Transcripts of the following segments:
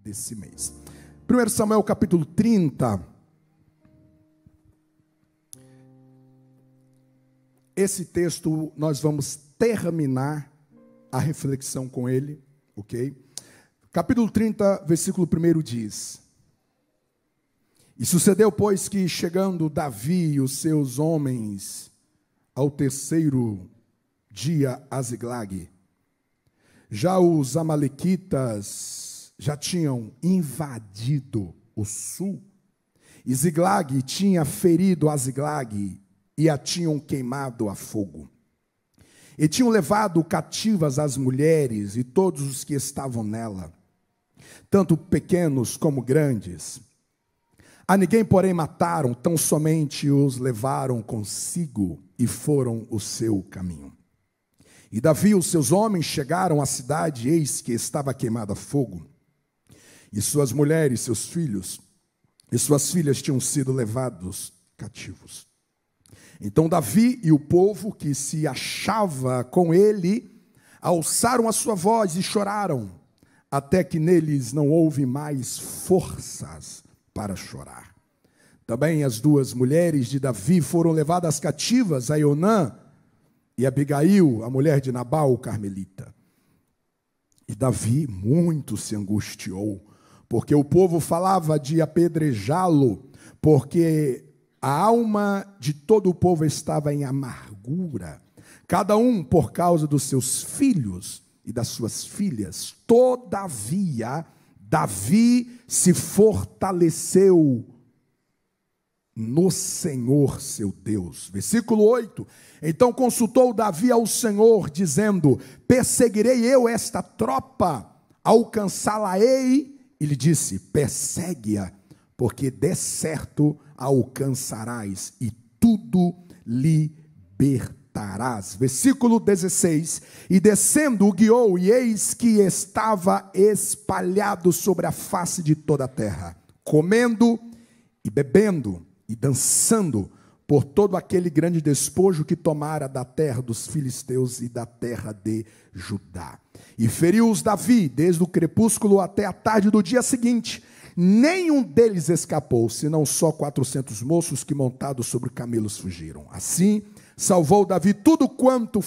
desse mês. 1 Samuel capítulo 30. Esse texto nós vamos terminar a reflexão com ele, ok? Capítulo 30, versículo 1 diz: E sucedeu, pois, que chegando Davi e os seus homens ao terceiro dia a Ziglag, já os amalequitas já tinham invadido o sul, e Ziglag tinha ferido a Ziglag e a tinham queimado a fogo. E tinham levado cativas as mulheres e todos os que estavam nela, tanto pequenos como grandes. A ninguém, porém, mataram, tão somente os levaram consigo e foram o seu caminho. E Davi e os seus homens chegaram à cidade, eis que estava queimada a fogo. E suas mulheres, seus filhos e suas filhas tinham sido levados cativos. Então Davi e o povo que se achava com ele alçaram a sua voz e choraram, até que neles não houve mais forças para chorar. Também as duas mulheres de Davi foram levadas cativas, Aionã e Abigail, a mulher de Nabal, o carmelita. E Davi muito se angustiou, porque o povo falava de apedrejá-lo, porque a alma de todo o povo estava em amargura, cada um por causa dos seus filhos e das suas filhas. Todavia, Davi se fortaleceu no Senhor seu Deus. Versículo 8. Então consultou Davi ao Senhor, dizendo: perseguirei eu esta tropa, alcançá-la-ei? E lhe disse: persegue-a, porque de certo a alcançarás e tudo libertarás. Versículo 16. E descendo o guiou, e eis que estava espalhado sobre a face de toda a terra, comendo e bebendo e dançando por todo aquele grande despojo que tomara da terra dos filisteus e da terra de Judá. E feriu-os Davi desde o crepúsculo até a tarde do dia seguinte. Nenhum deles escapou, senão só 400 moços que montados sobre camelos fugiram. Assim, salvou Davi tudo quanto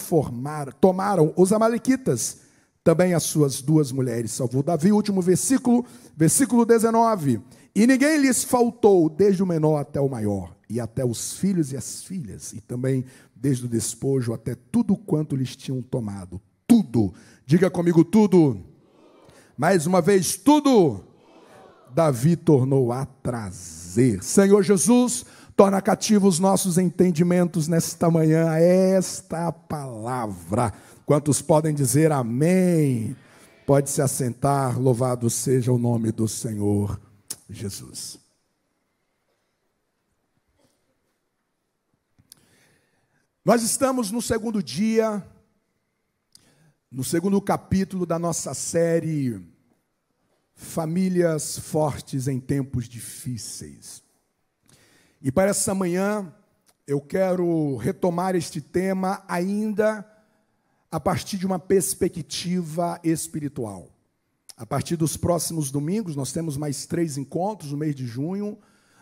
tomaram os amalequitas, também as suas duas mulheres. Salvou Davi, último versículo, versículo 19. E ninguém lhes faltou, desde o menor até o maior, e até os filhos e as filhas, e também desde o despojo até tudo quanto lhes tinham tomado. Tudo. Diga comigo, tudo. Mais uma vez, tudo. Davi tornou a trazer. Senhor Jesus, torna cativos os nossos entendimentos nesta manhã, esta palavra. Quantos podem dizer amém? Pode se assentar, louvado seja o nome do Senhor Jesus. Nós estamos no segundo dia, no segundo capítulo da nossa série Famílias Fortes em Tempos Difíceis. E para essa manhã, eu quero retomar este tema ainda a partir de uma perspectiva espiritual. A partir dos próximos domingos, nós temos mais 3 encontros no mês de junho.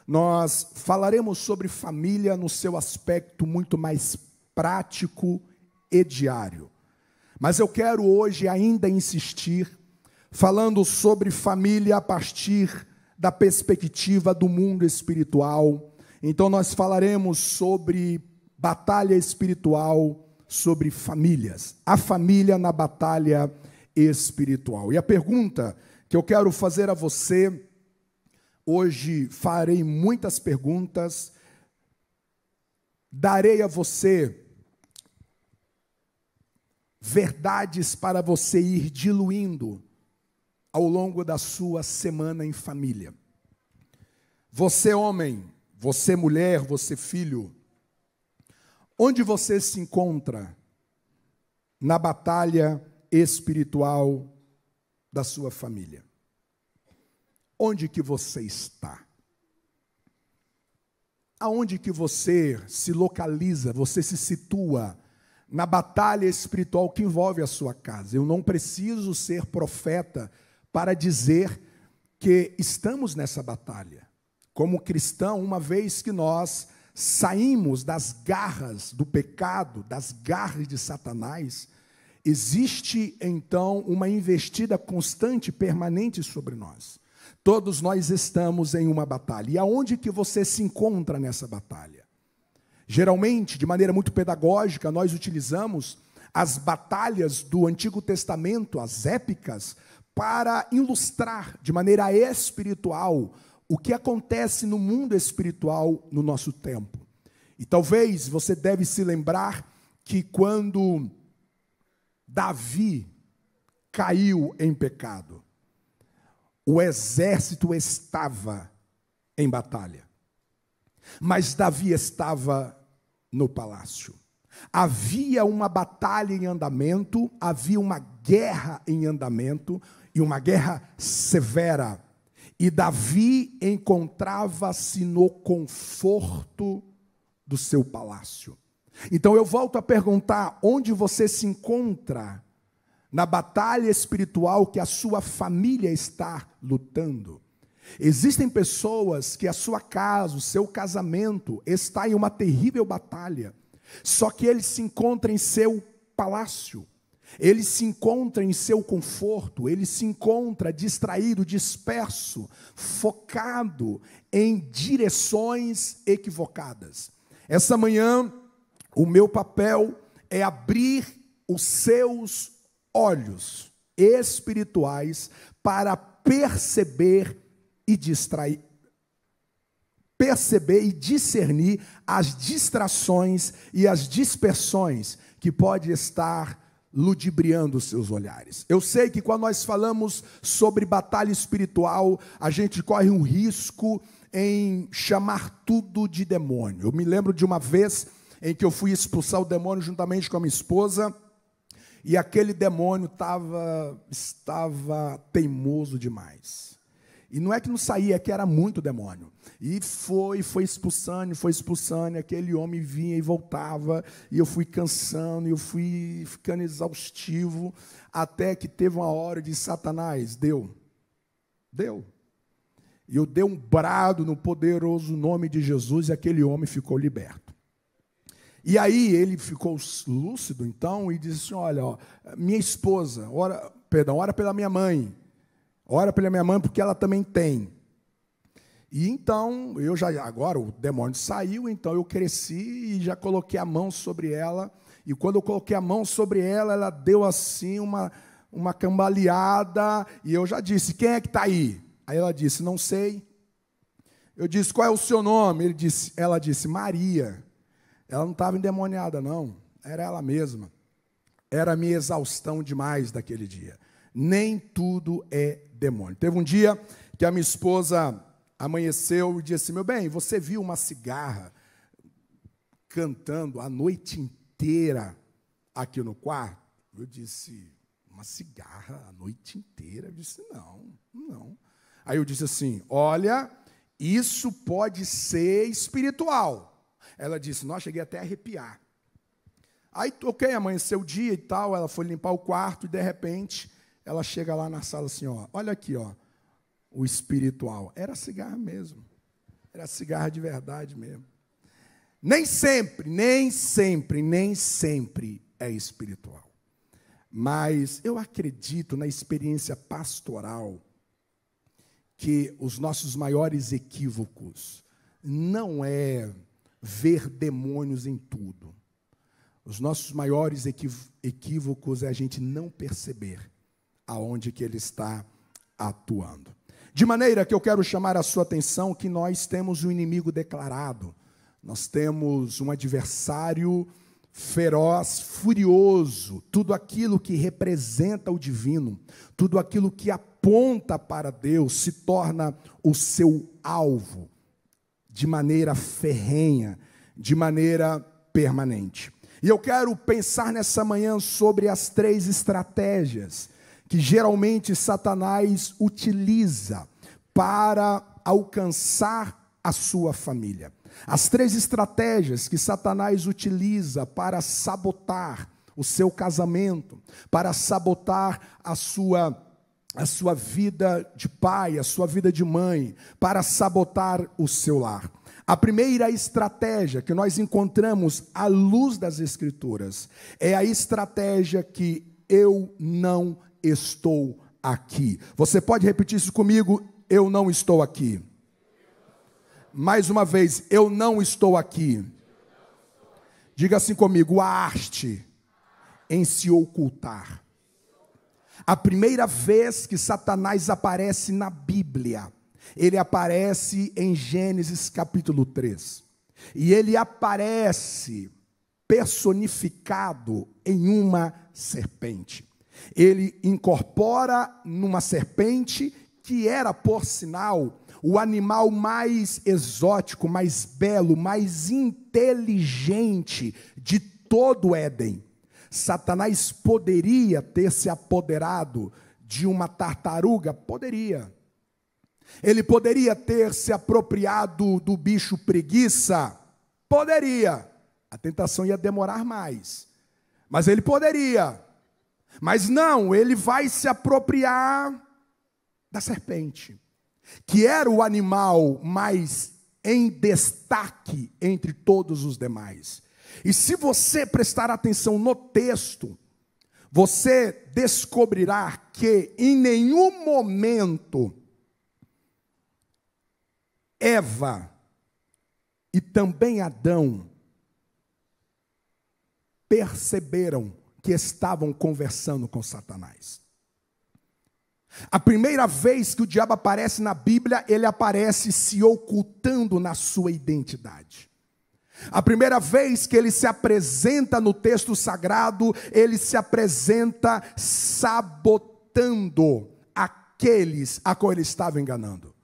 Nós falaremos sobre família no seu aspecto muito mais prático e diário. Mas eu quero hoje ainda insistir falando sobre família a partir da perspectiva do mundo espiritual. Então nós falaremos sobre batalha espiritual, sobre famílias. A família na batalha espiritual. E a pergunta que eu quero fazer a você, hoje farei muitas perguntas, darei a você verdades para você ir diluindo ao longo da sua semana em família. Você homem, você mulher, você filho, onde você se encontra na batalha espiritual da sua família? Onde que você está? Aonde que você se localiza, você se situa na batalha espiritual que envolve a sua casa? Eu não preciso ser profeta para dizer que estamos nessa batalha. Como cristão, uma vez que nós saímos das garras do pecado, das garras de Satanás, existe então uma investida constante, permanente sobre nós. Todos nós estamos em uma batalha. E aonde que você se encontra nessa batalha? Geralmente, de maneira muito pedagógica, nós utilizamos as batalhas do Antigo Testamento, as épicas, para ilustrar de maneira espiritual o que acontece no mundo espiritual no nosso tempo. E talvez você deve se lembrar que quando Davi caiu em pecado, o exército estava em batalha, mas Davi estava no palácio. Havia uma batalha em andamento, havia uma guerra em andamento, e uma guerra severa. E Davi encontrava-se no conforto do seu palácio. Então eu volto a perguntar, onde você se encontra na batalha espiritual que a sua família está lutando? Existem pessoas que a sua casa, o seu casamento está em uma terrível batalha, só que ele se encontra em seu palácio. Ele se encontra em seu conforto, ele se encontra distraído, disperso, focado em direções equivocadas. Essa manhã, o meu papel é abrir os seus olhos espirituais para perceber e discernir as distrações e as dispersões que pode estar ludibriando os seus olhares. Eu sei que quando nós falamos sobre batalha espiritual, a gente corre um risco em chamar tudo de demônio. Eu me lembro de uma vez em que eu fui expulsar o demônio juntamente com a minha esposa, e aquele demônio estava teimoso demais. E não é que não saía, é que era muito demônio. E foi expulsando, e aquele homem vinha e voltava, e eu fui cansando, e eu fui ficando exaustivo, até que teve uma hora de Satanás, deu. E eu dei um brado no poderoso nome de Jesus, e aquele homem ficou liberto. E aí ele ficou lúcido, então, e disse assim, olha, minha esposa, ora pela minha mãe, porque ela também tem. E então, agora o demônio saiu, então eu cresci e já coloquei a mão sobre ela, e quando eu coloquei a mão sobre ela, ela deu assim uma cambaleada, e eu já disse, quem é que está aí? Aí ela disse, não sei. Eu disse, qual é o seu nome? Ela disse, Maria. Ela não estava endemoniada, não, era ela mesma. Era a minha exaustão demais daquele dia. Nem tudo é demônio. Teve um dia que a minha esposa amanheceu e disse, meu bem, você viu uma cigarra cantando a noite inteira aqui no quarto? Eu disse, uma cigarra a noite inteira? Eu disse, não. Aí eu disse assim, olha, isso pode ser espiritual. Ela disse, nossa, cheguei até a arrepiar. Aí, ok, amanheceu o dia e tal, ela foi limpar o quarto e, de repente, ela chega lá na sala assim, olha aqui, o espiritual. Era cigarra mesmo. Era cigarra de verdade mesmo. Nem sempre é espiritual. Mas eu acredito na experiência pastoral que os nossos maiores equívocos não é ver demônios em tudo. Os nossos maiores equívocos é a gente não perceber aonde que ele está atuando. De maneira que eu quero chamar a sua atenção que nós temos um inimigo declarado. Nós temos um adversário feroz, furioso. Tudo aquilo que representa o divino, tudo aquilo que aponta para Deus se torna o seu alvo. De maneira ferrenha, de maneira permanente. E eu quero pensar nessa manhã sobre as 3 estratégias que geralmente Satanás utiliza para alcançar a sua família. As 3 estratégias que Satanás utiliza para sabotar o seu casamento, para sabotar a sua a sua vida de pai, a sua vida de mãe, para sabotar o seu lar. A primeira estratégia que nós encontramos à luz das Escrituras é a estratégia que eu não estou aqui. Você pode repetir isso comigo? Eu não estou aqui. Mais uma vez, eu não estou aqui. Diga assim comigo: a arte em se ocultar. A primeira vez que Satanás aparece na Bíblia, ele aparece em Gênesis capítulo 3. E ele aparece personificado em uma serpente. Ele incorpora numa serpente que era, por sinal, o animal mais exótico, mais belo, mais inteligente de todo o Éden. Satanás poderia ter se apoderado de uma tartaruga? Poderia. Ele poderia ter se apropriado do bicho preguiça? Poderia. A tentação ia demorar mais. Mas ele poderia. Mas não, ele vai se apropriar da serpente, que era o animal mais em destaque entre todos os demais. E se você prestar atenção no texto, você descobrirá que em nenhum momento Eva e também Adão perceberam que estavam conversando com Satanás. A primeira vez que o diabo aparece na Bíblia, ele aparece se ocultando na sua identidade. A primeira vez que ele se apresenta no texto sagrado, ele se apresenta sabotando aqueles a qual ele estava enganando.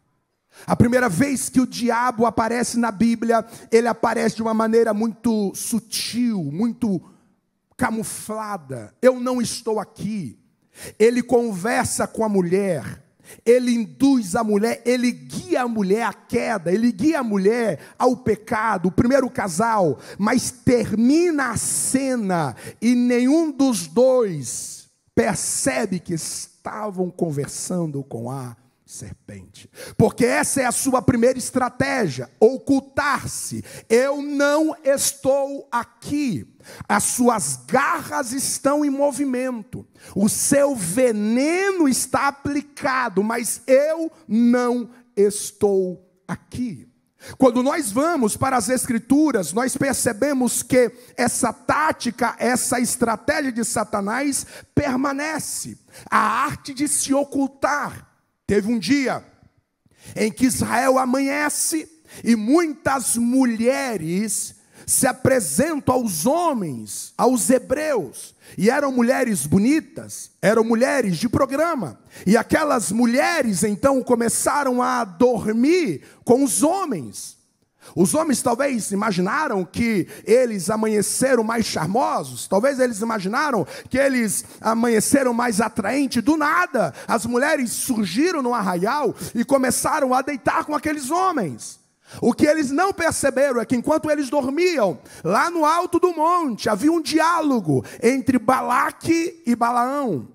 A primeira vez que o diabo aparece na Bíblia, ele aparece de uma maneira muito sutil, muito camuflada. Eu não estou aqui. Ele conversa com a mulher, ele induz a mulher, ele guia a mulher à queda, ele guia a mulher ao pecado, o primeiro casal, mas termina a cena e nenhum dos dois percebe que estavam conversando com a serpente, porque essa é a sua primeira estratégia, ocultar-se. Eu não estou aqui. As suas garras estão em movimento, o seu veneno está aplicado, mas eu não estou aqui. Quando nós vamos para as Escrituras, nós percebemos que essa tática, essa estratégia de Satanás permanece. A arte de se ocultar. Teve um dia em que Israel amanhece e muitas mulheres se apresentam aos homens, aos hebreus, e eram mulheres bonitas, eram mulheres de programa, e aquelas mulheres então começaram a dormir com os homens. Os homens talvez imaginaram que eles amanheceram mais charmosos, talvez eles imaginaram que eles amanheceram mais atraentes. Do nada, as mulheres surgiram no arraial e começaram a deitar com aqueles homens. O que eles não perceberam é que enquanto eles dormiam, lá no alto do monte, havia um diálogo entre Balaque e Balaão.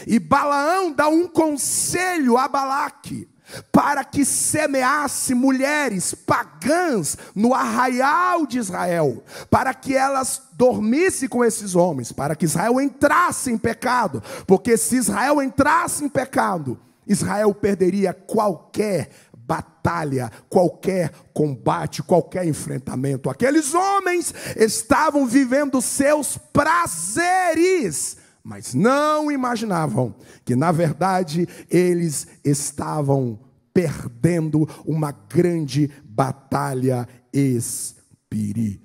E Balaão dá um conselho a Balaque, para que semeasse mulheres pagãs no arraial de Israel, para que elas dormissem com esses homens, para que Israel entrasse em pecado, porque se Israel entrasse em pecado, Israel perderia qualquer batalha, qualquer combate, qualquer enfrentamento. Aqueles homens estavam vivendo seus prazeres, mas não imaginavam que, na verdade, eles estavam perdendo uma grande batalha espiritual.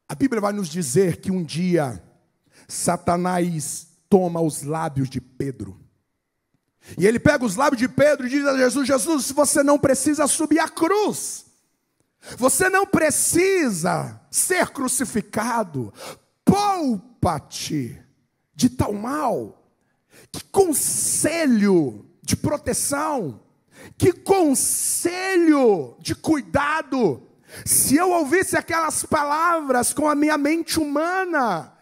A Bíblia vai nos dizer que um dia Satanás toma os lábios de Pedro. E ele pega os lábios de Pedro e diz a Jesus: Jesus, você não precisa subir a cruz. Você não precisa ser crucificado. Poupa-te de tal mal. Que conselho de proteção. Que conselho de cuidado. Se eu ouvisse aquelas palavras com a minha mente humana,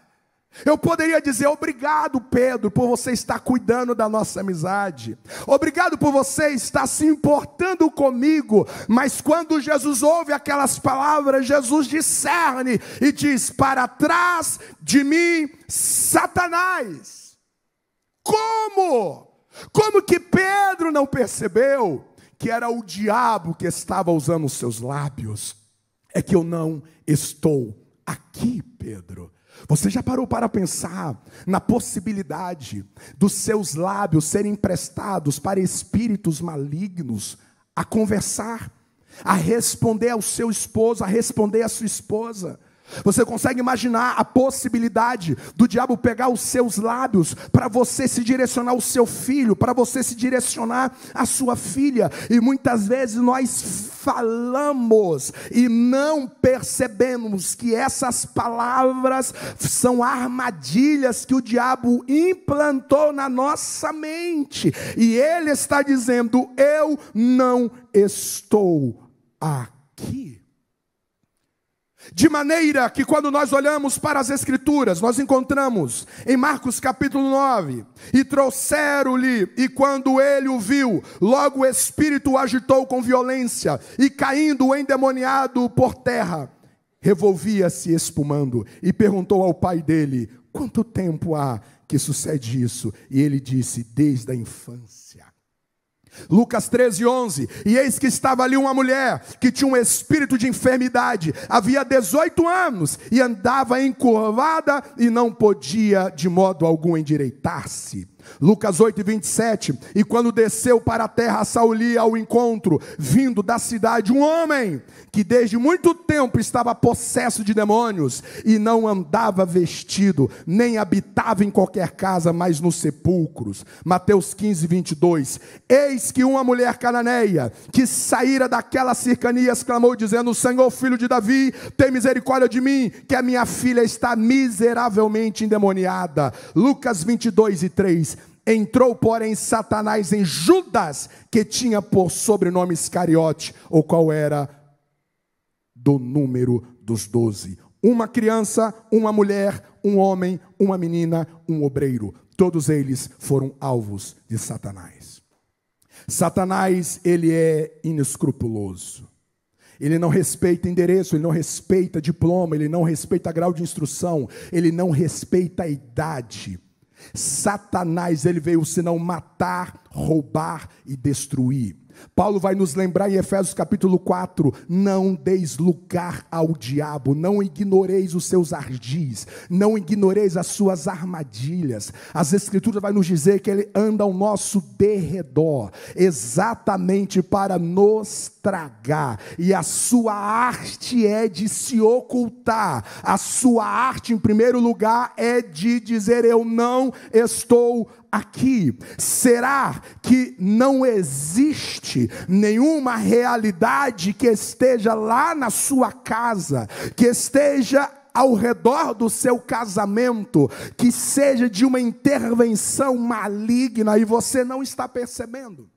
Eu poderia dizer: obrigado, Pedro, por você estar cuidando da nossa amizade. Obrigado por você estar se importando comigo. Mas quando Jesus ouve aquelas palavras, Jesus discerne e diz: para trás de mim, Satanás. Como? Como que Pedro não percebeu que era o diabo que estava usando os seus lábios? É que eu não estou aqui, Pedro. Você já parou para pensar na possibilidade dos seus lábios serem emprestados para espíritos malignos a conversar, a responder ao seu esposo, a responder à sua esposa? Você consegue imaginar a possibilidade do diabo pegar os seus lábios para você se direcionar ao seu filho, para você se direcionar à sua filha? E muitas vezes nós falamos e não percebemos que essas palavras são armadilhas que o diabo implantou na nossa mente. E ele está dizendo: eu não estou aqui. De maneira que quando nós olhamos para as Escrituras, nós encontramos em Marcos capítulo 9, e trouxeram-lhe, e quando ele o viu, logo o espírito o agitou com violência, e caindo endemoniado por terra, revolvia-se espumando, e perguntou ao pai dele: quanto tempo há que sucede isso? E ele disse: desde a infância. Lucas 13:11, e eis que estava ali uma mulher que tinha um espírito de enfermidade, havia 18 anos, e andava encurvada e não podia de modo algum endireitar-se. Lucas 8:27, e quando desceu para a terra, Sauli ao encontro, vindo da cidade, um homem que desde muito tempo estava possesso de demônios, e não andava vestido, nem habitava em qualquer casa, mas nos sepulcros. Mateus 15:22, eis que uma mulher cananeia, que saíra daquelas cercanias, clamou dizendo: Senhor, filho de Davi, tem misericórdia de mim, que a minha filha está miseravelmente endemoniada. Lucas 22:3, entrou, porém, Satanás em Judas, que tinha por sobrenome Iscariote, o qual era do número dos 12. Uma criança, uma mulher, um homem, uma menina, um obreiro. Todos eles foram alvos de Satanás. Satanás, ele é inescrupuloso. Ele não respeita endereço, ele não respeita diploma, ele não respeita grau de instrução, ele não respeita a idade. Satanás, ele veio senão matar, roubar e destruir. Paulo vai nos lembrar em Efésios capítulo 4, não deis lugar ao diabo, não ignoreis os seus ardis, não ignoreis as suas armadilhas. As Escrituras vai nos dizer que ele anda ao nosso derredor, exatamente para nos tragar, e a sua arte é de se ocultar. A sua arte, em primeiro lugar, é de dizer: eu não estou aqui. Será que não existe nenhuma realidade que esteja lá na sua casa, que esteja ao redor do seu casamento, que seja de uma intervenção maligna e você não está percebendo?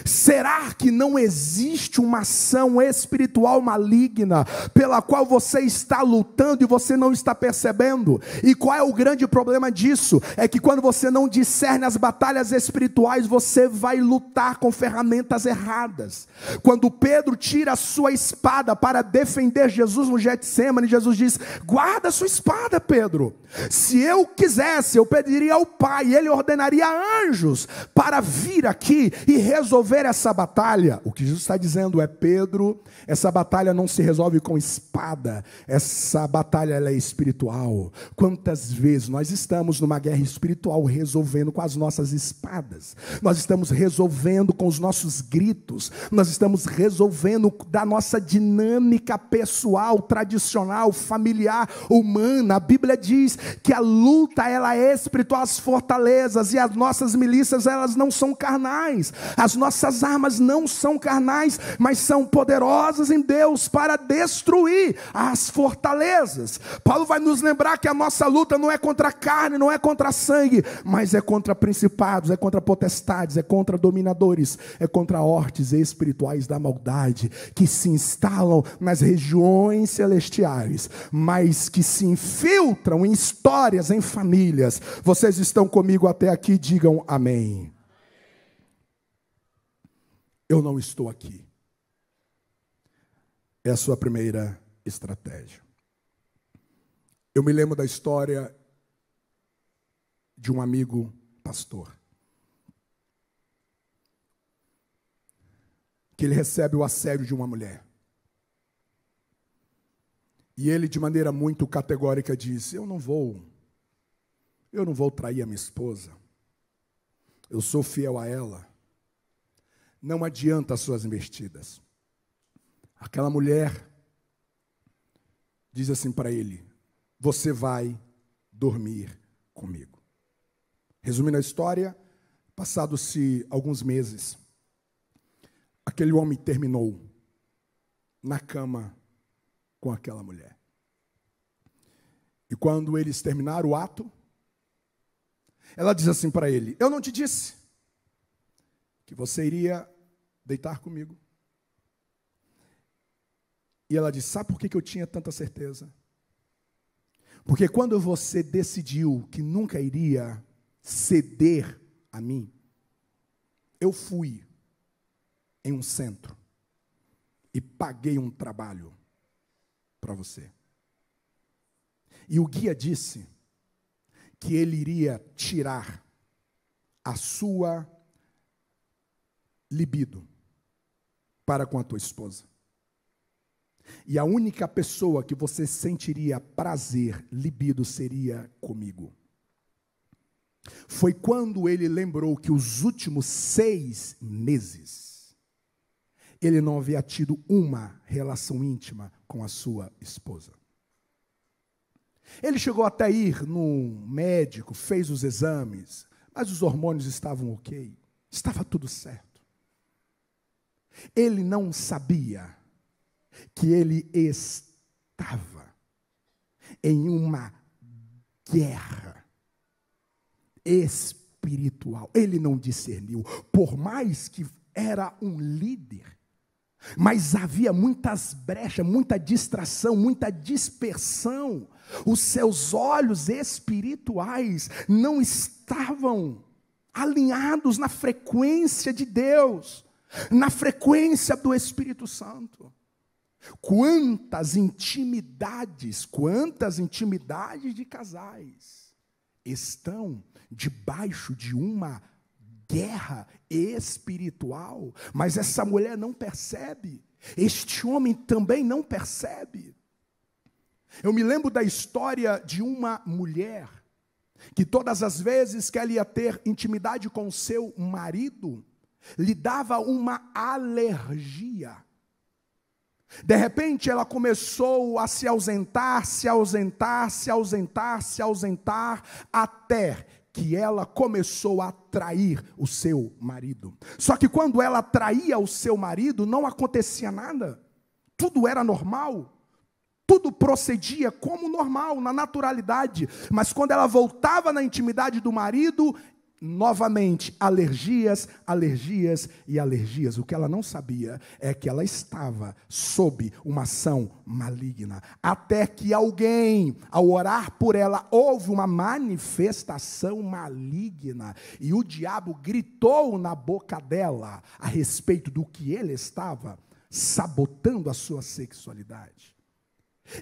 Será que não existe uma ação espiritual maligna pela qual você está lutando e você não está percebendo? E qual é o grande problema disso? É que quando você não discerne as batalhas espirituais, você vai lutar com ferramentas erradas. Quando Pedro tira a sua espada para defender Jesus no Getsemane, Jesus diz: guarda a sua espada, Pedro. Se eu quisesse, eu pediria ao Pai, e Ele ordenaria anjos para vir aqui e resolver essa batalha. O que Jesus está dizendo é: Pedro, essa batalha não se resolve com espada, essa batalha ela é espiritual. Quantas vezes nós estamos numa guerra espiritual resolvendo com as nossas espadas, nós estamos resolvendo com os nossos gritos, nós estamos resolvendo da nossa dinâmica pessoal, tradicional, familiar, humana. A Bíblia diz que a luta ela é espiritual, as fortalezas e as nossas milícias elas não são carnais, as nossas nossas armas não são carnais, mas são poderosas em Deus para destruir as fortalezas. Paulo vai nos lembrar que a nossa luta não é contra a carne, não é contra sangue, mas é contra principados, é contra potestades, é contra dominadores, é contra hortes espirituais da maldade, que se instalam nas regiões celestiais, mas que se infiltram em histórias, em famílias. Vocês estão comigo até aqui? Digam amém. Eu não estou aqui. É a sua primeira estratégia. Eu me lembro da história de um amigo pastor, que ele recebe o assédio de uma mulher. E ele, de maneira muito categórica, diz: eu não vou trair a minha esposa. Eu sou fiel a ela. Não adianta as suas investidas. Aquela mulher diz assim para ele: você vai dormir comigo. Resumindo a história, passados-se alguns meses, aquele homem terminou na cama com aquela mulher. E quando eles terminaram o ato, ela diz assim para ele: eu não te disse que você iria deitar comigo? E ela diz: sabe por que eu tinha tanta certeza? Porque quando você decidiu que nunca iria ceder a mim, eu fui em um centro e paguei um trabalho para você. E o guia disse que ele iria tirar a sua libido para com a tua esposa. E a única pessoa que você sentiria prazer, libido, seria comigo. Foi quando ele lembrou que os últimos 6 meses, ele não havia tido uma relação íntima com a sua esposa. Ele chegou até a ir no médico, fez os exames, mas os hormônios estavam ok, estava tudo certo. Ele não sabia que ele estava em uma guerra espiritual. Ele não discerniu, por mais que era um líder, mas havia muitas brechas, muita distração, muita dispersão. Os seus olhos espirituais não estavam alinhados na frequência de Deus, na frequência do Espírito Santo. Quantas intimidades de casais estão debaixo de uma guerra espiritual, mas essa mulher não percebe, este homem também não percebe. Eu me lembro da história de uma mulher, que todas as vezes que ela ia ter intimidade com seu marido, lhe dava uma alergia. De repente ela começou a se ausentar, até que ela começou a trair o seu marido. Só que quando ela traía o seu marido, não acontecia nada. Tudo era normal. Tudo procedia como normal, na naturalidade. Mas quando ela voltava na intimidade do marido, novamente, alergias. O que ela não sabia é que ela estava sob uma ação maligna. Até que alguém, ao orar por ela, houve uma manifestação maligna. E o diabo gritou na boca dela a respeito do que ele estava sabotando a sua sexualidade.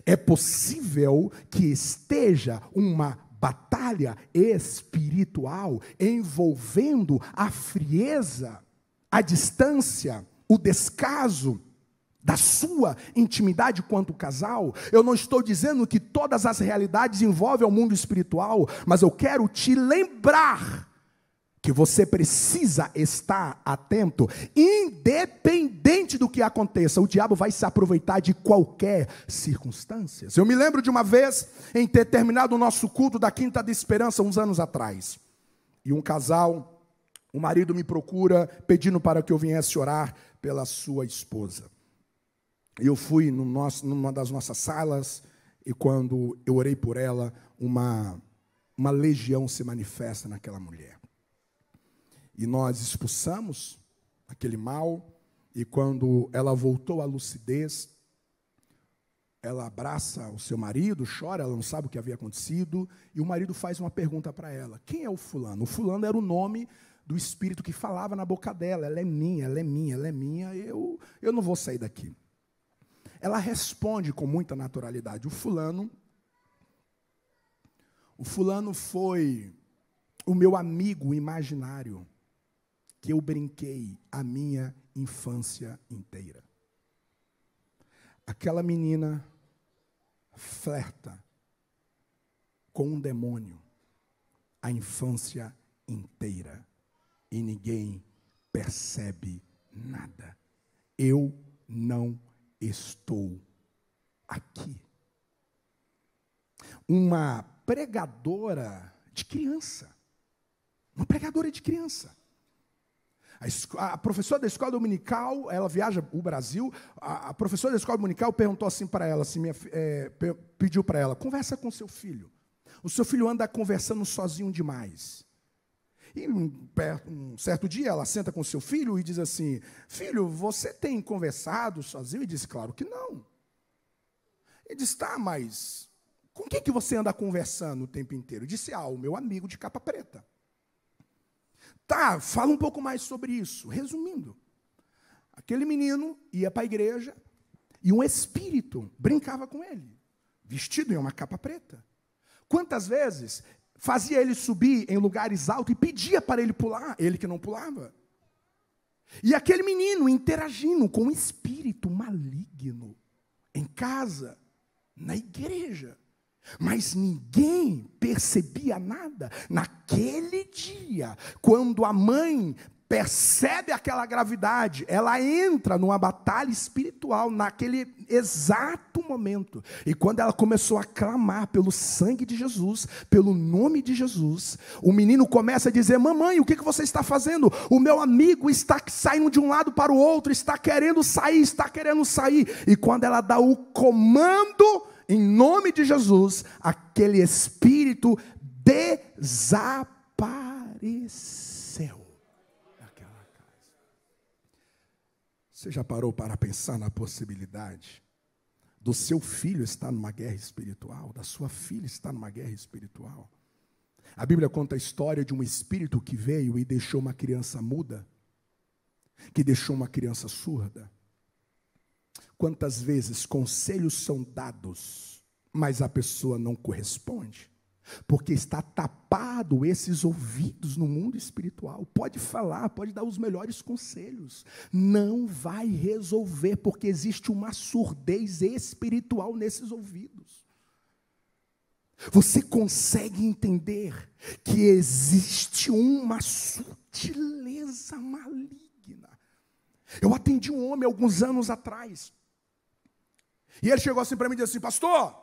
É possível que esteja uma batalha espiritual envolvendo a frieza, a distância, o descaso da sua intimidade quanto casal. Eu não estou dizendo que todas as realidades envolvem o mundo espiritual, mas eu quero te lembrar que você precisa estar atento, independente do que aconteça. O diabo vai se aproveitar de qualquer circunstância. Eu me lembro de uma vez em ter terminado o nosso culto da Quinta da Esperança, uns anos atrás, e um casal O marido me procura pedindo para que eu viesse orar pela sua esposa. Eu fui numa das nossas salas e quando eu orei por ela, uma legião se manifesta naquela mulher. E nós expulsamos aquele mal e quando ela voltou à lucidez, ela abraça o seu marido, chora, ela não sabe o que havia acontecido e o marido faz uma pergunta para ela. Quem é o fulano? O fulano era o nome do espírito que falava na boca dela. Ela é minha, ela é minha, ela é minha, eu não vou sair daqui. Ela responde com muita naturalidade. O fulano foi o meu amigo imaginário que eu brinquei a minha infância inteira. Aquela menina flerta com um demônio a infância inteira e ninguém percebe nada. Eu não estou aqui. Uma pregadora de criança. Uma pregadora de criança. A professora da escola dominical, ela viaja o Brasil, a professora da escola dominical perguntou assim para ela, assim, pediu para ela, conversa com seu filho. O seu filho anda conversando sozinho demais. E um certo dia ela senta com seu filho e diz assim, filho, você tem conversado sozinho? E diz, claro que não. Ele diz, tá, mas com quem que você anda conversando o tempo inteiro? Ele disse, o meu amigo de capa preta. Tá, fala um pouco mais sobre isso. Resumindo, aquele menino ia para a igreja e um espírito brincava com ele, vestido em uma capa preta. Quantas vezes fazia ele subir em lugares altos e pedia para ele pular, ele que não pulava. E aquele menino interagindo com um espírito maligno em casa, na igreja. Mas ninguém percebia nada. Naquele dia, quando a mãe percebe aquela gravidade, ela entra numa batalha espiritual naquele exato momento. E quando ela começou a clamar pelo sangue de Jesus, pelo nome de Jesus, o menino começa a dizer, mamãe, o que você está fazendo? O meu amigo está saindo de um lado para o outro, está querendo sair. E quando ela dá o comando, em nome de Jesus, aquele espírito desapareceu naquela casa. Você já parou para pensar na possibilidade do seu filho estar numa guerra espiritual, da sua filha estar numa guerra espiritual? A Bíblia conta a história de um espírito que veio e deixou uma criança muda, que deixou uma criança surda. Quantas vezes conselhos são dados, mas a pessoa não corresponde? Porque está tapado esses ouvidos no mundo espiritual. Pode falar, pode dar os melhores conselhos. Não vai resolver, porque existe uma surdez espiritual nesses ouvidos. Você consegue entender que existe uma sutileza maligna. Eu atendi um homem alguns anos atrás. E ele chegou assim para mim e disse assim, pastor,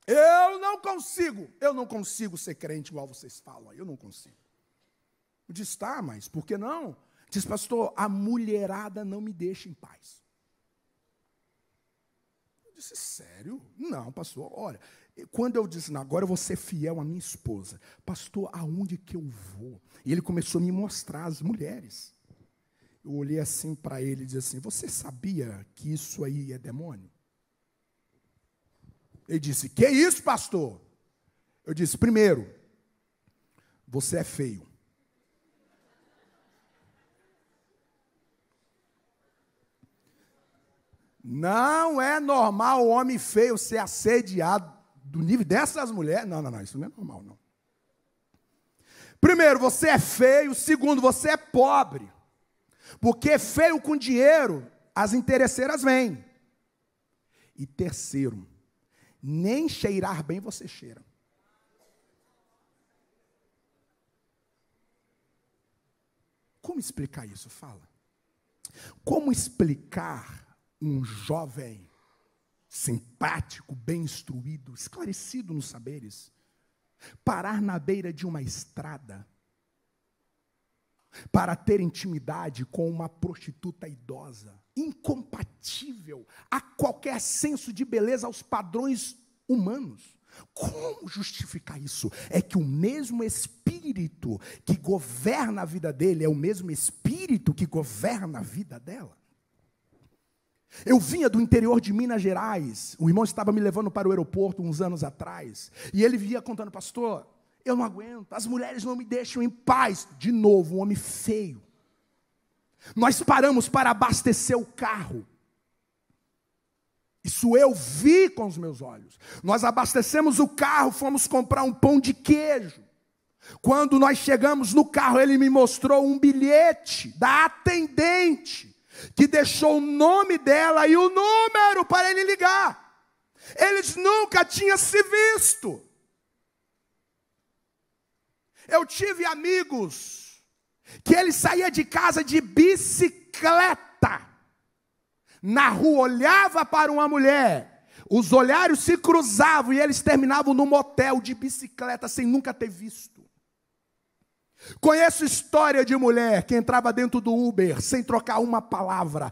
eu não consigo ser crente igual vocês falam, eu não consigo. Eu disse, tá, mas por que não? Diz, pastor, a mulherada não me deixa em paz. Eu disse, sério? Não, pastor, olha, quando eu disse, não, agora eu vou ser fiel à minha esposa. Pastor, aonde que eu vou? E ele começou a me mostrar as mulheres. Eu olhei assim para ele e disse assim, você sabia que isso aí é demônio? Ele disse, que isso, pastor? Eu disse, primeiro, você é feio. Não é normal o homem feio ser assediado do nível dessas mulheres. Não, isso não é normal, não. Primeiro, você é feio. Segundo, você é pobre. Porque feio com dinheiro, as interesseiras vêm. E terceiro, nem cheirar bem você cheira. Como explicar isso? Fala. Como explicar um jovem simpático, bem instruído, esclarecido nos saberes, parar na beira de uma estrada para ter intimidade com uma prostituta idosa, incompatível a qualquer senso de beleza, aos padrões humanos. Como justificar isso? É que o mesmo Espírito que governa a vida dele é o mesmo Espírito que governa a vida dela. Eu vinha do interior de Minas Gerais, o irmão estava me levando para o aeroporto uns anos atrás, e ele vinha contando: pastor, eu não aguento, as mulheres não me deixam em paz. De novo, um homem feio. Nós paramos para abastecer o carro. Isso eu vi com os meus olhos. Nós abastecemos o carro, fomos comprar um pão de queijo. Quando nós chegamos no carro, ele me mostrou um bilhete da atendente, que deixou o nome dela e o número para ele ligar. Eles nunca tinham se visto. Eu tive amigos que ele saía de casa de bicicleta. Na rua olhava para uma mulher, os olhares se cruzavam e eles terminavam no motel de bicicleta sem nunca ter visto. Conheço história de mulher que entrava dentro do Uber sem trocar uma palavra,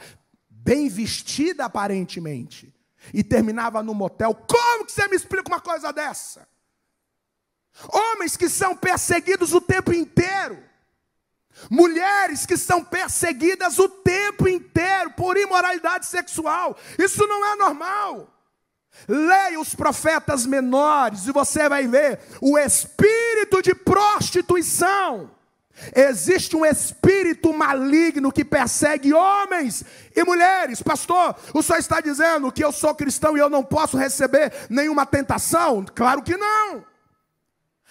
bem vestida aparentemente, e terminava no motel. Como que você me explica uma coisa dessa? Homens que são perseguidos o tempo inteiro. Mulheres que são perseguidas o tempo inteiro por imoralidade sexual. Isso não é normal. Leia os profetas menores e você vai ver o espírito de prostituição. Existe um espírito maligno que persegue homens e mulheres. Pastor, o senhor está dizendo que eu sou cristão e eu não posso receber nenhuma tentação? Claro que não.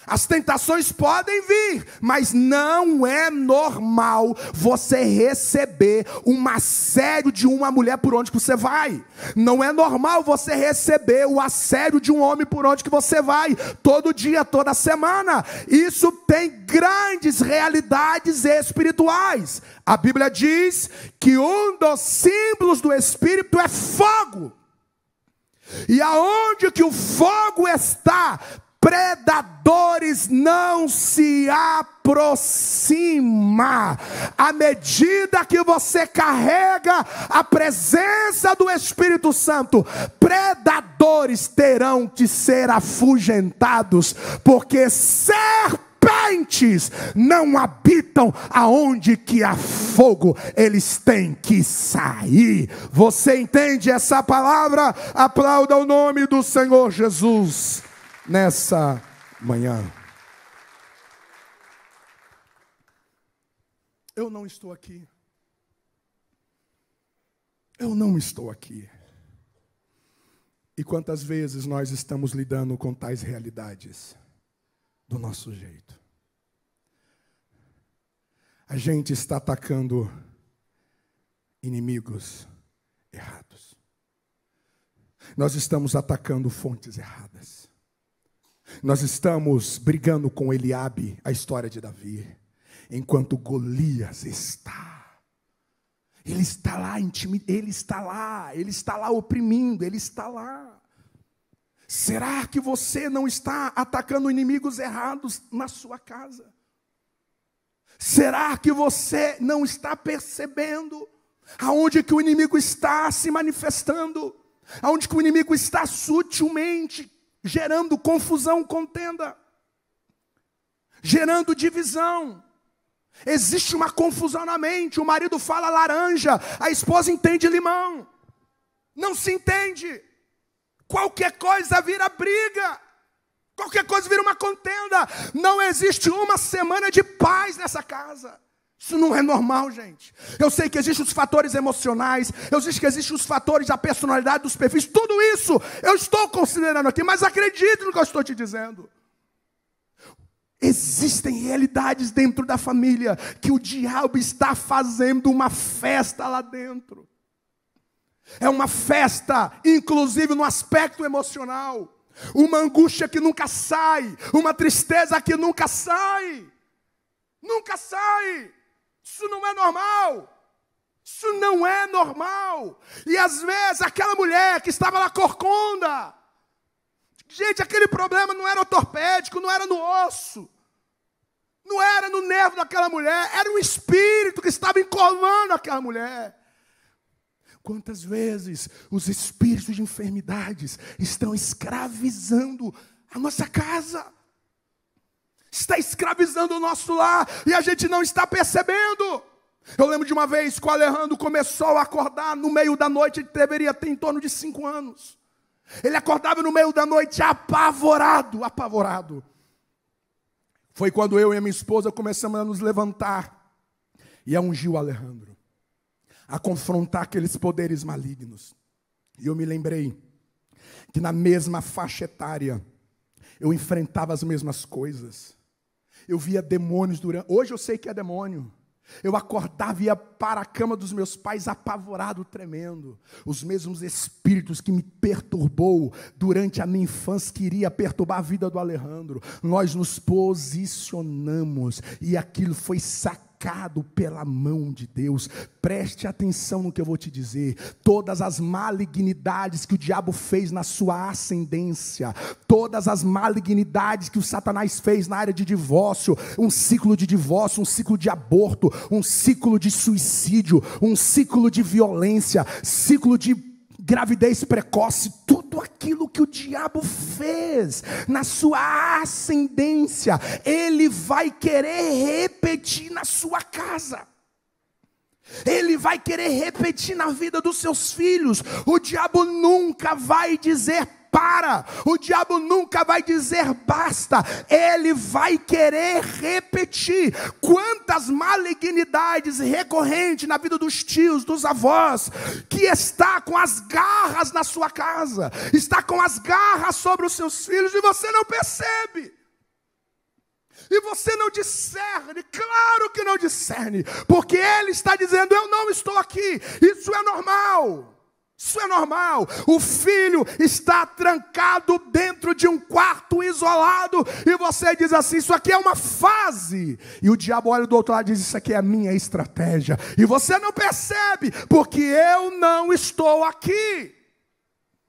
As tentações podem vir, mas não é normal você receber um assédio de uma mulher por onde que você vai. Não é normal você receber o assédio de um homem por onde que você vai, todo dia, toda semana. Isso tem grandes realidades espirituais. A Bíblia diz que um dos símbolos do Espírito é fogo. E aonde que o fogo está, predadores não se aproximam. À medida que você carrega a presença do Espírito Santo, predadores terão que ser afugentados, porque serpentes não habitam aonde que há fogo, eles têm que sair. Você entende essa palavra? Aplauda o nome do Senhor Jesus nessa manhã. Eu não estou aqui. Eu não estou aqui. E quantas vezes nós estamos lidando com tais realidades do nosso jeito? A gente está atacando inimigos errados. Nós estamos atacando fontes erradas. Nós estamos brigando com Eliabe, a história de Davi, enquanto Golias está. Ele está lá ele está lá oprimindo, ele está lá. Será que você não está atacando inimigos errados na sua casa? Será que você não está percebendo aonde que o inimigo está se manifestando? Aonde que o inimigo está sutilmente gerando confusão, contenda, gerando divisão. Existe uma confusão na mente. O marido fala laranja, a esposa entende limão. Não se entende. Qualquer coisa vira briga. Qualquer coisa vira uma contenda. Não existe uma semana de paz nessa casa. Isso não é normal, gente. Eu sei que existem os fatores emocionais, eu sei que existem os fatores da personalidade, dos perfis, tudo isso eu estou considerando aqui, mas acredite no que eu estou te dizendo. Existem realidades dentro da família que o diabo está fazendo uma festa lá dentro. É uma festa, inclusive no aspecto emocional. Uma angústia que nunca sai, uma tristeza que nunca sai. Nunca sai. Isso não é normal. Isso não é normal. E às vezes aquela mulher que estava lá corcunda. Gente, aquele problema não era ortopédico, não era no osso. Não era no nervo daquela mulher, era um espírito que estava encurvando aquela mulher. Quantas vezes os espíritos de enfermidades estão escravizando a nossa casa, está escravizando o nosso lar, e a gente não está percebendo. Eu lembro de uma vez que o Alejandro começou a acordar no meio da noite, ele deveria ter em torno de 5 anos. Ele acordava no meio da noite apavorado, apavorado. Foi quando eu e a minha esposa começamos a nos levantar e a ungir o Alejandro, a confrontar aqueles poderes malignos. E eu me lembrei que na mesma faixa etária eu enfrentava as mesmas coisas. Eu via demônios durante... Hoje eu sei que é demônio. Eu acordava e ia para a cama dos meus pais apavorado, tremendo. Os mesmos espíritos que me perturbou durante a minha infância, que iria perturbar a vida do Alejandro. Nós nos posicionamos e aquilo foi sacado pela mão de Deus. Preste atenção no que eu vou te dizer. Todas as malignidades que o diabo fez na sua ascendência, todas as malignidades que o Satanás fez na área de divórcio, um ciclo de divórcio, um ciclo de aborto, um ciclo de suicídio, um ciclo de violência, ciclo de gravidez precoce, tudo aquilo que o diabo fez na sua ascendência, ele vai querer repetir na sua casa. Ele vai querer repetir na vida dos seus filhos. O diabo nunca vai dizer para. O diabo nunca vai dizer basta. Ele vai querer repetir. Quantas malignidades recorrentes na vida dos tios, dos avós, que está com as garras na sua casa, está com as garras sobre os seus filhos e você não percebe. E você não discerne, claro que não discerne, porque ele está dizendo, eu não estou aqui, isso é normal. Isso é normal. O filho está trancado dentro de um quarto isolado e você diz assim, isso aqui é uma fase. E o diabo olha do outro lado e diz, isso aqui é a minha estratégia. E você não percebe, porque eu não estou aqui.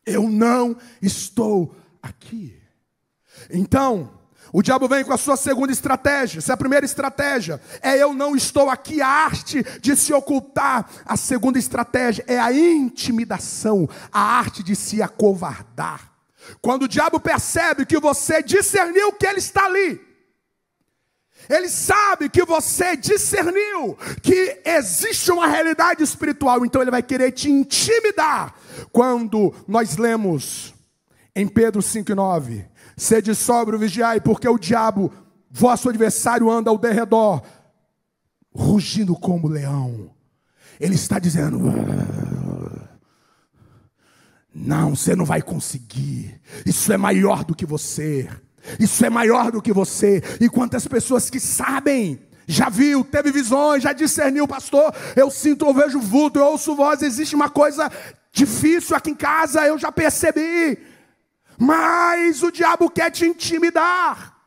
Eu não estou aqui. Então, o diabo vem com a sua segunda estratégia. Essa é a primeira estratégia. É eu não estou aqui, a arte de se ocultar. A segunda estratégia é a intimidação, a arte de se acovardar. Quando o diabo percebe que você discerniu que ele está ali, ele sabe que você discerniu que existe uma realidade espiritual, então ele vai querer te intimidar. Quando nós lemos em Pedro 5:9, sede sóbrio, vigiai, porque o diabo, vosso adversário, anda ao derredor, rugindo como leão. Ele está dizendo, não, você não vai conseguir. Isso é maior do que você. Isso é maior do que você. E quantas pessoas que sabem, já viu, teve visões, já discerniu, pastor, eu sinto, eu vejo vulto, eu ouço voz, existe uma coisa difícil aqui em casa, eu já percebi. Mas o diabo quer te intimidar.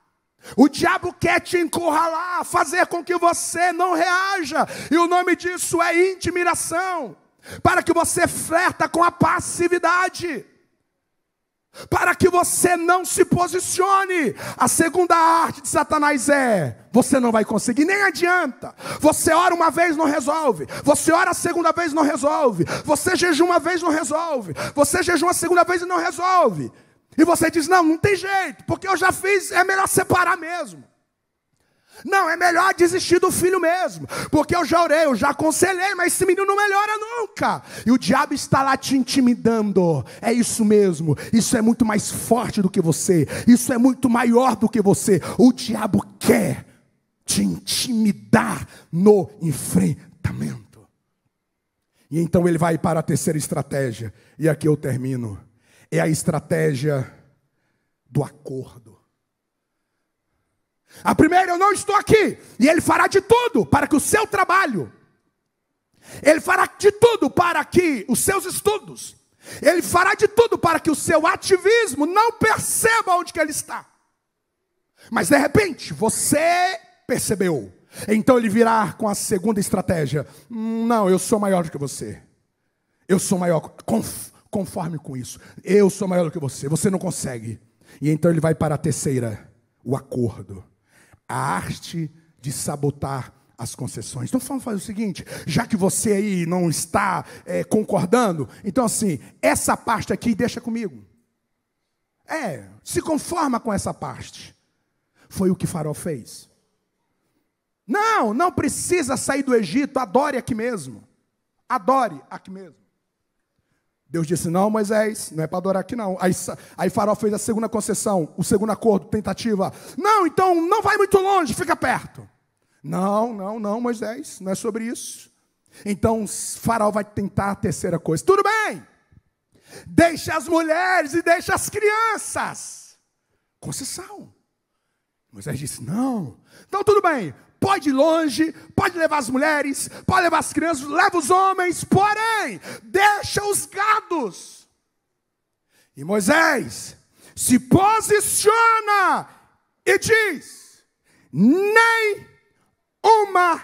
O diabo quer te encurralar, fazer com que você não reaja. E o nome disso é intimidação. Para que você flerta com a passividade. Para que você não se posicione. A segunda arte de Satanás é, você não vai conseguir, nem adianta. Você ora uma vez, não resolve. Você ora a segunda vez, não resolve. Você jejua uma vez, não resolve. Você jejua a segunda vez e não resolve. E você diz, não tem jeito, porque eu já fiz, é melhor separar mesmo. Não, é melhor desistir do filho mesmo, porque eu já orei, eu já aconselhei, mas esse menino não melhora nunca. E o diabo está lá te intimidando. É isso mesmo, isso é muito mais forte do que você, isso é muito maior do que você. O diabo quer te intimidar no enfrentamento. E então ele vai para a terceira estratégia, e aqui eu termino. É a estratégia do acordo. A primeira, eu não estou aqui. E ele fará de tudo para que o seu trabalho, ele fará de tudo para que os seus estudos, ele fará de tudo para que o seu ativismo não perceba onde que ele está. Mas de repente, você percebeu. Então ele virá com a segunda estratégia. Não, eu sou maior do que você. Eu sou maior. Conforme com isso, eu sou maior do que você não consegue. E então ele vai para a terceira, o acordo, a arte de sabotar as concessões. Então vamos fazer o seguinte, já que você aí não está concordando, então assim, essa parte aqui deixa comigo. Se conforma com essa parte. Foi o que Faraó fez. Não precisa sair do Egito, adore aqui mesmo. Adore aqui mesmo. Deus disse, não, Moisés, não é para adorar aqui não. Aí Faraó fez a segunda concessão, o segundo acordo, tentativa. Não, então não vai muito longe, fica perto. Não, Moisés, não é sobre isso. Então Faraó vai tentar a terceira coisa. Tudo bem, deixa as mulheres e deixa as crianças. Concessão. Moisés disse, não. Então tudo bem, pode ir longe, pode levar as mulheres, pode levar as crianças, leva os homens, porém, deixa os gados. E Moisés se posiciona e diz, nem uma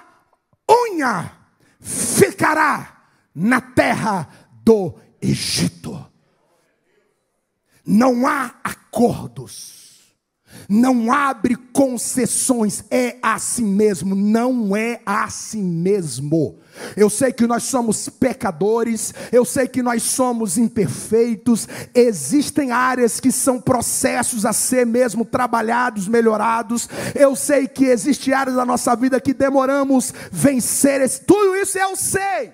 unha ficará na terra do Egito. Não há acordos, não abre concessões, é assim mesmo, não é assim mesmo. Eu sei que nós somos pecadores, eu sei que nós somos imperfeitos, existem áreas que são processos a ser mesmo trabalhados, melhorados, eu sei que existem áreas da nossa vida que demoramos vencer, tudo isso eu sei.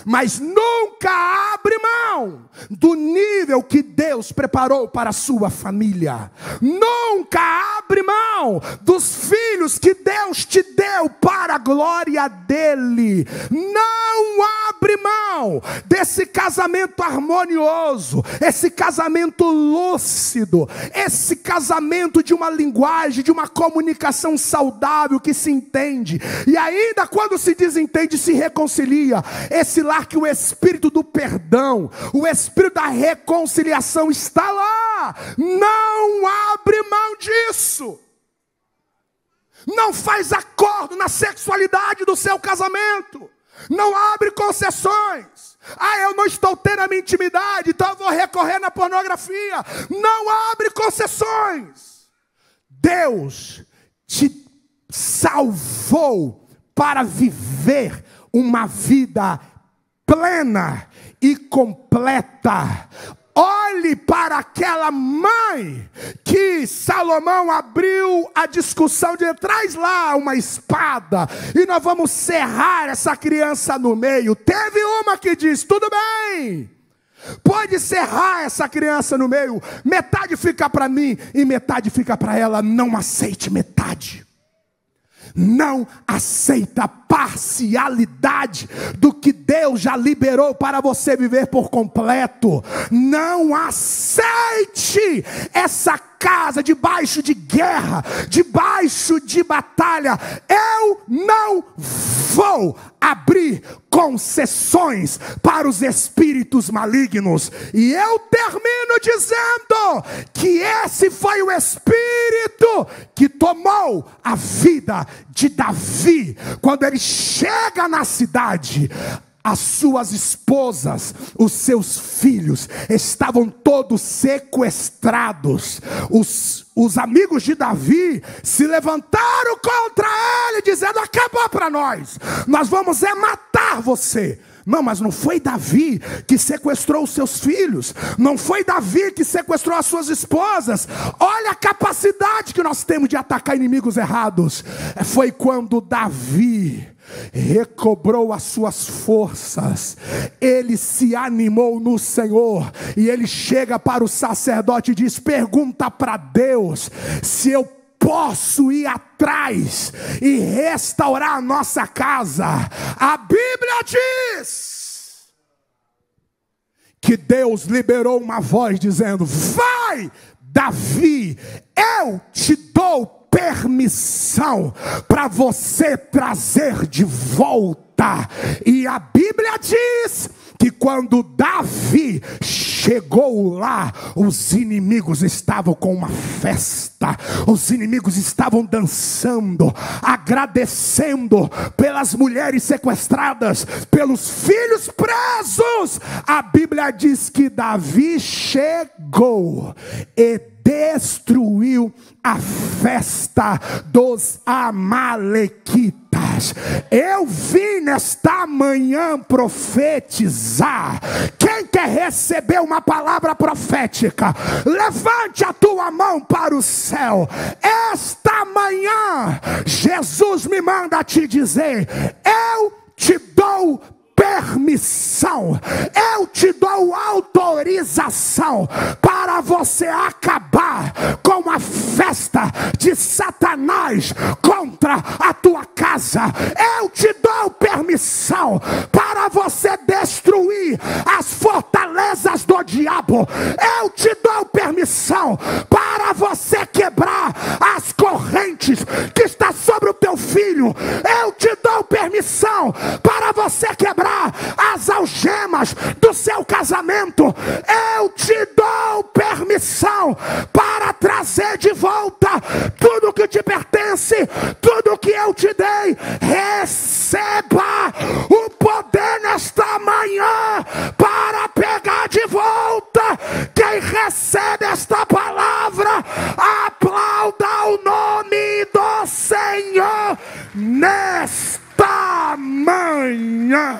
Mas nunca abre mão do nível que Deus preparou para a sua família. Nunca abre mão dos filhos que Deus te deu para a glória dele. Não abre mão desse casamento harmonioso, esse casamento lúcido, esse casamento de uma linguagem, de uma comunicação saudável que se entende. E ainda quando se desentende, se reconcilia. Esse lar que o espírito do perdão, o espírito da reconciliação está lá. Não abre mão disso. Não faz acordo na sexualidade do seu casamento. Não abre concessões. Eu não estou tendo a minha intimidade, então eu vou recorrer na pornografia. Não abre concessões. Deus te salvou para viver uma vida plena e completa. Olhe para aquela mãe que Salomão abriu a discussão de traz lá uma espada e nós vamos serrar essa criança no meio. Teve uma que disse, tudo bem, pode serrar essa criança no meio, metade fica para mim e metade fica para ela. Não aceite metade. Não aceita parcialidade do que Deus já liberou para você viver por completo. Não aceite essa casa debaixo de guerra, debaixo de batalha. Eu não vou abrir concessões para os espíritos malignos. E eu termino dizendo que esse foi o espírito que tomou a vida de Davi. Quando ele chega na cidade, as suas esposas, os seus filhos estavam todos sequestrados. Os amigos de Davi se levantaram contra ele, dizendo, acabou para nós vamos matar você. Não, mas não foi Davi que sequestrou os seus filhos, não foi Davi que sequestrou as suas esposas. Olha a capacidade que nós temos de atacar inimigos errados. Foi quando Davi recobrou as suas forças, ele se animou no Senhor, e ele chega para o sacerdote e diz, pergunta para Deus se eu posso ir atrás e restaurar a nossa casa. A Bíblia diz que Deus liberou uma voz dizendo, vai Davi, eu te dou permissão para você trazer de volta. E a Bíblia diz que quando Davi chegou lá, os inimigos estavam com uma festa, os inimigos estavam dançando, agradecendo pelas mulheres sequestradas, pelos filhos presos. A Bíblia diz que Davi chegou e destruiu a festa dos amalequitas. Eu vim nesta manhã profetizar. Quem quer receber uma palavra profética, levante a tua mão para o céu. Esta manhã Jesus me manda te dizer: eu te dou permissão, eu te dou autorização para você acabar com a festa de Satanás contra a tua casa. Eu te dou permissão para você destruir as fortalezas do diabo. Eu te dou permissão para você quebrar as correntes que está sobre o teu filho. Eu te dou permissão para você quebrar as algemas do seu casamento. Eu te dou permissão para trazer de volta tudo que te pertence, tudo que eu te dei. Receba o poder nesta manhã para pegar de volta. Quem recebe esta palavra, aplauda o nome do Senhor nesta manhã.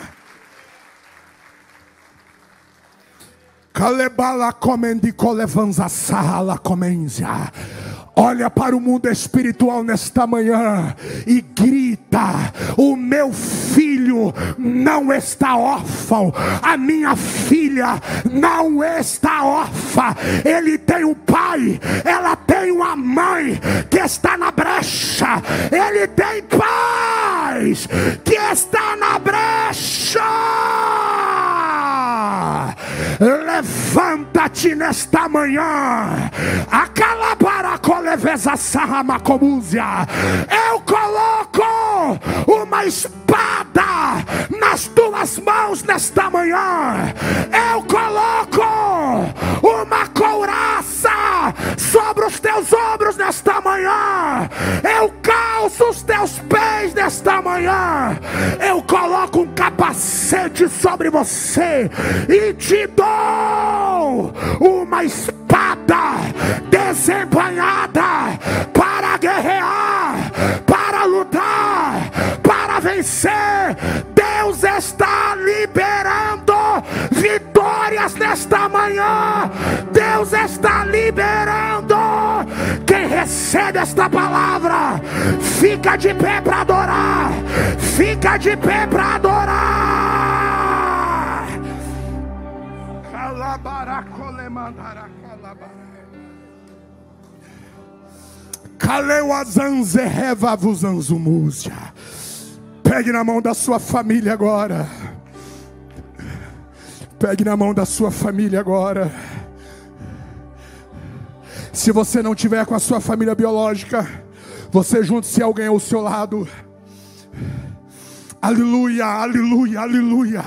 Olha para o mundo espiritual nesta manhã e grita: o meu filho não está órfão, a minha filha não está órfã. Ele tem um pai, ela tem uma mãe que está na brecha. Ele tem pais que está na brecha. Levanta-te nesta manhã. Eu coloco uma espada nas tuas mãos nesta manhã. Eu coloco uma couraça sobre os teus ombros nesta manhã. Eu calço os teus pés nesta manhã. Eu coloco um capacete sobre você e te dou uma espada desembanhada para guerrear, para lutar, para vencer. Deus está liberando vitórias nesta manhã. Deus está liberando. Quem recebe esta palavra, fica de pé para adorar. Fica de pé para adorar. Pegue na mão da sua família agora. Pegue na mão da sua família agora. Se você não tiver com a sua família biológica, você junte-se a alguém ao seu lado. Aleluia, aleluia, aleluia.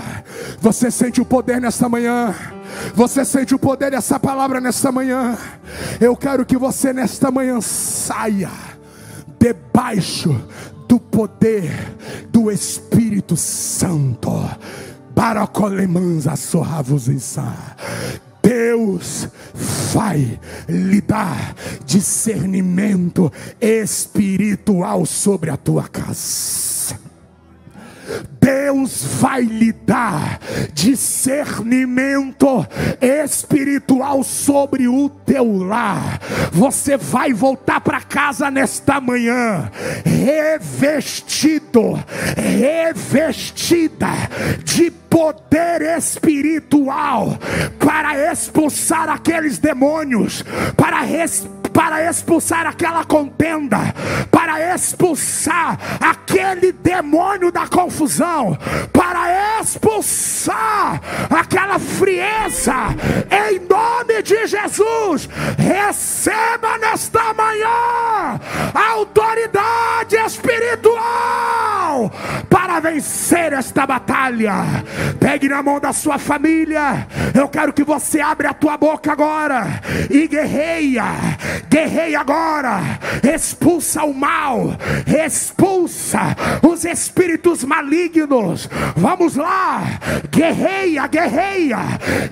Você sente o poder nesta manhã. Você sente o poder dessa palavra nesta manhã. Eu quero que você nesta manhã saia debaixo do poder do Espírito Santo. Baracolemanza sorravuzissa. Deus vai lhe dar discernimento espiritual sobre a tua casa. Deus vai lhe dar discernimento espiritual sobre o teu lar. Você vai voltar para casa nesta manhã revestido, revestida de poder espiritual para expulsar aqueles demônios, para expulsar aquela contenda, para expulsar aquele demônio da confusão, para expulsar aquela frieza, em nome de Jesus. Receba nesta manhã autoridade espiritual para vencer esta batalha. Pegue na mão da sua família. Eu quero que você abra a tua boca agora e guerreia. Guerreia agora, expulsa o mal, expulsa os espíritos malignos. Vamos lá, guerreia, guerreia,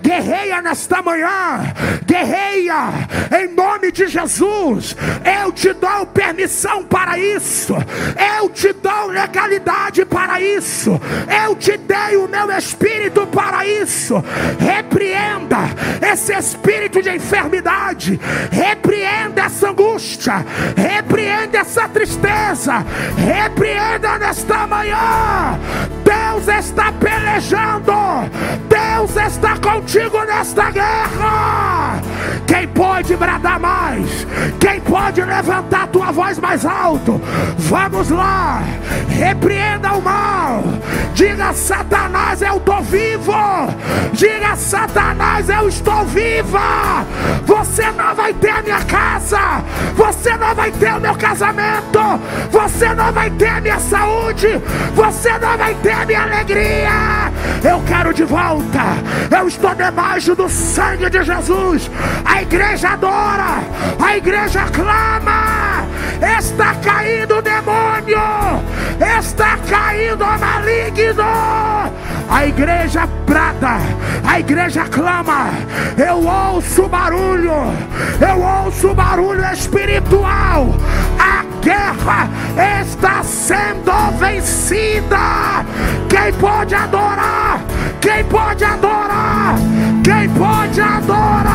guerreia nesta manhã, guerreia em nome de Jesus. Eu te dou permissão para isso, eu te dou legalidade para isso, eu te dei o meu espírito para isso. Repreenda esse espírito de enfermidade, repreenda essa angústia, repreenda essa tristeza, repreenda nesta manhã. Deus está pelejando, Deus está contigo nesta guerra. Quem pode bradar mais? Quem pode levantar tua voz mais alto? Vamos lá, repreenda o mal. Diga: Satanás, eu estou vivo. Diga: Satanás, eu estou viva. Você não vai ter a minha casa, você não vai ter o meu casamento, você não vai ter a minha saúde, você não vai ter a minha alegria. Eu quero de volta. Eu estou debaixo do sangue de Jesus. A igreja adora, a igreja clama. Está caindo o demônio, está caindo o maligno. A igreja brada, a igreja clama. Eu ouço barulho, eu ouço barulho espiritual. A guerra está sendo vencida. Quem pode adorar? Quem pode adorar? Quem pode adorar?